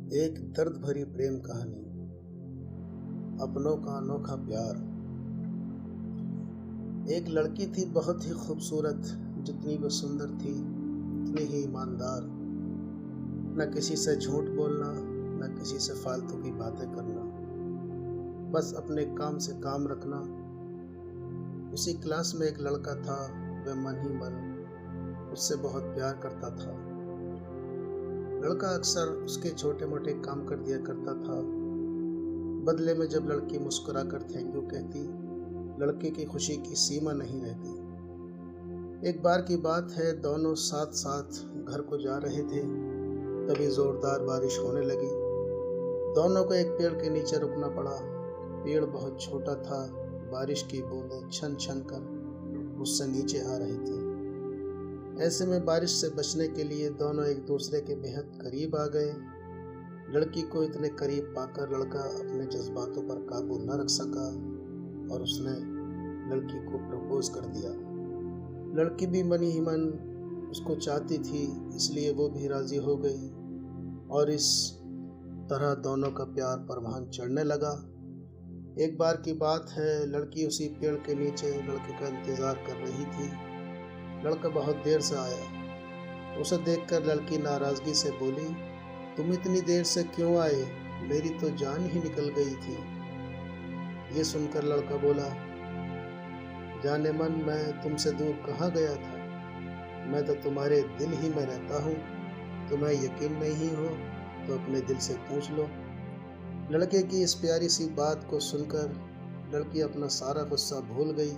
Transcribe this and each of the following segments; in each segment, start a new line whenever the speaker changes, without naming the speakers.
एक दर्द भरी प्रेम कहानी, अपनों का अनोखा प्यार। एक लड़की थी बहुत ही खूबसूरत। जितनी वो सुंदर थी उतनी ही ईमानदार। न किसी से झूठ बोलना, न किसी से फालतू की बातें करना, बस अपने काम से काम रखना। उसी क्लास में एक लड़का था, वह मन ही मन उससे बहुत प्यार करता था। लड़का अक्सर उसके छोटे मोटे काम कर दिया करता था। बदले में जब लड़की मुस्कुरा कर थैंक यू कहती, लड़के की खुशी की सीमा नहीं रहती। एक बार की बात है, दोनों साथ साथ घर को जा रहे थे, तभी जोरदार बारिश होने लगी। दोनों को एक पेड़ के नीचे रुकना पड़ा। पेड़ बहुत छोटा था, बारिश की बूंदें छन छन कर उससे नीचे आ रही थी। ऐसे में बारिश से बचने के लिए दोनों एक दूसरे के बेहद करीब आ गए। लड़की को इतने करीब पाकर लड़का अपने जज्बातों पर काबू न रख सका और उसने लड़की को प्रपोज कर दिया। लड़की भी मन ही मन उसको चाहती थी, इसलिए वो भी राजी हो गई और इस तरह दोनों का प्यार परवान चढ़ने लगा। एक बार की बात है, लड़की उसी पेड़ के नीचे लड़के का इंतजार कर रही थी। लड़का बहुत देर से आया। उसे देखकर लड़की नाराजगी से बोली, तुम इतनी देर से क्यों आए? मेरी तो जान ही निकल गई थी। ये सुनकर लड़का बोला, जाने मन मैं तुमसे दूर कहाँ गया था, मैं तो तुम्हारे दिल ही में रहता हूँ। तुम्हें यकीन नहीं हो तो अपने दिल से पूछ लो। लड़के की इस प्यारी सी बात को सुनकर लड़की अपना सारा गुस्सा भूल गई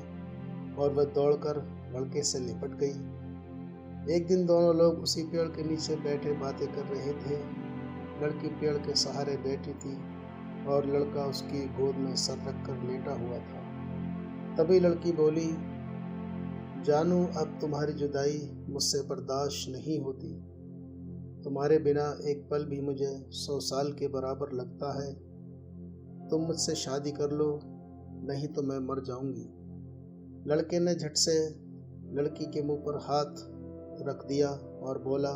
और वह दौड़कर लड़के से लिपट गई। एक दिन दोनों लोग उसी पेड़ के नीचे बैठे बातें कर रहे थे। लड़की पेड़ के सहारे बैठी थी और लड़का उसकी गोद में सर रखकर लेटा हुआ था। तभी लड़की बोली, जानू अब तुम्हारी जुदाई मुझसे बर्दाश्त नहीं होती। तुम्हारे बिना एक पल भी मुझे 100 साल के बराबर लगता है। तुम मुझसे शादी कर लो, नहीं तो मैं मर जाऊंगी। लड़के ने झट से लड़की के मुंह पर हाथ रख दिया और बोला,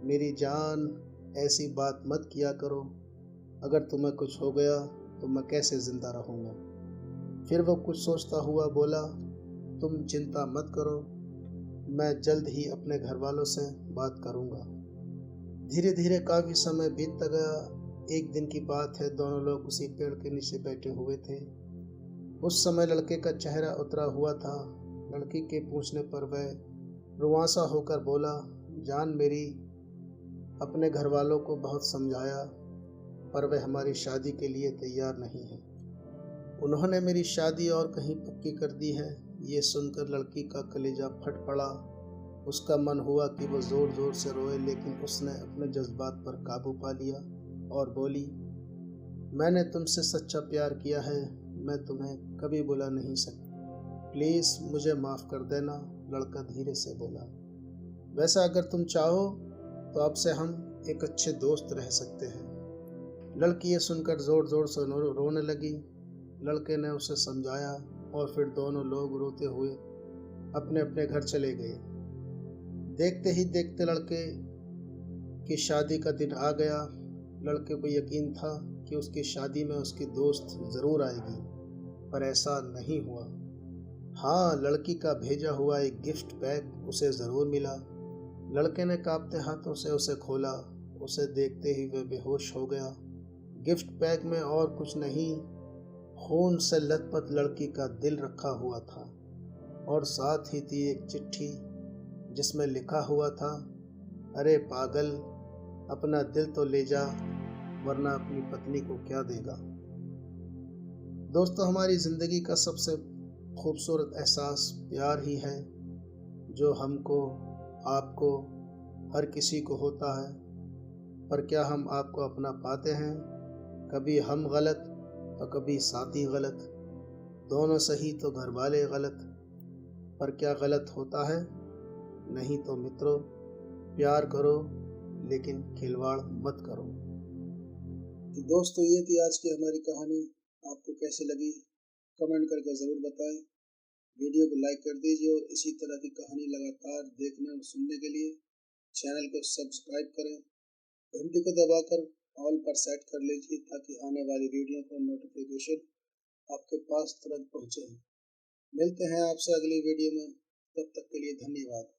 मेरी जान, ऐसी बात मत किया करो। अगर तुम्हें कुछ हो गया तो मैं कैसे जिंदा रहूँगा। फिर वो कुछ सोचता हुआ बोला, तुम चिंता मत करो, मैं जल्द ही अपने घर वालों से बात करूँगा। धीरे धीरे काफ़ी समय बीतता गया। एक दिन की बात है, दोनों लोग उसी पेड़ के नीचे बैठे हुए थे। उस समय लड़के का चेहरा उतरा हुआ था। लड़की के पूछने पर वह रुआंसा होकर बोला, जान मेरी, अपने घर वालों को बहुत समझाया पर वे हमारी शादी के लिए तैयार नहीं हैं। उन्होंने मेरी शादी और कहीं पक्की कर दी है। ये सुनकर लड़की का कलेजा फट पड़ा। उसका मन हुआ कि वो ज़ोर ज़ोर से रोए, लेकिन उसने अपने जज्बात पर काबू पा लिया और बोली, मैंने तुमसे सच्चा प्यार किया है, मैं तुम्हें कभी बुला नहीं सकती। प्लीज़ मुझे माफ़ कर देना, लड़का धीरे से बोला। वैसा अगर तुम चाहो तो आपसे हम एक अच्छे दोस्त रह सकते हैं। लड़की ये सुनकर ज़ोर ज़ोर से रोने लगी। लड़के ने उसे समझाया और फिर दोनों लोग रोते हुए अपने अपने घर चले गए। देखते ही देखते लड़के की शादी का दिन आ गया। लड़के को यकीन था कि उसकी शादी में उसकी दोस्त ज़रूर आएगी, पर ऐसा नहीं हुआ। हाँ, लड़की का भेजा हुआ एक गिफ्ट पैक उसे ज़रूर मिला। लड़के ने कांपते हाथों से उसे खोला। उसे देखते ही वह बेहोश हो गया। गिफ्ट पैक में और कुछ नहीं, खून से लथपथ लड़की का दिल रखा हुआ था और साथ ही थी एक चिट्ठी जिसमें लिखा हुआ था, अरे पागल, अपना दिल तो ले जा, वरना अपनी पत्नी को क्या देगा। दोस्तों, हमारी ज़िंदगी का सबसे खूबसूरत एहसास प्यार ही है, जो हमको, आपको, हर किसी को होता है। पर क्या हम आपको अपना पाते हैं? कभी हम गलत तो कभी साथी गलत, दोनों सही तो घर वाले गलत। पर क्या गलत होता है? नहीं तो मित्रों, प्यार करो लेकिन खिलवाड़ मत करो। तो दोस्तों, ये थी आज की हमारी कहानी। आपको कैसी लगी कमेंट करके ज़रूर बताएं। वीडियो को लाइक कर दीजिए और इसी तरह की कहानी लगातार देखने और सुनने के लिए चैनल को सब्सक्राइब करें। घंटी को दबाकर ऑल पर सेट कर लीजिए ताकि आने वाली वीडियो का नोटिफिकेशन आपके पास तुरंत पहुंचे। मिलते हैं आपसे अगली वीडियो में, तब तक के लिए धन्यवाद।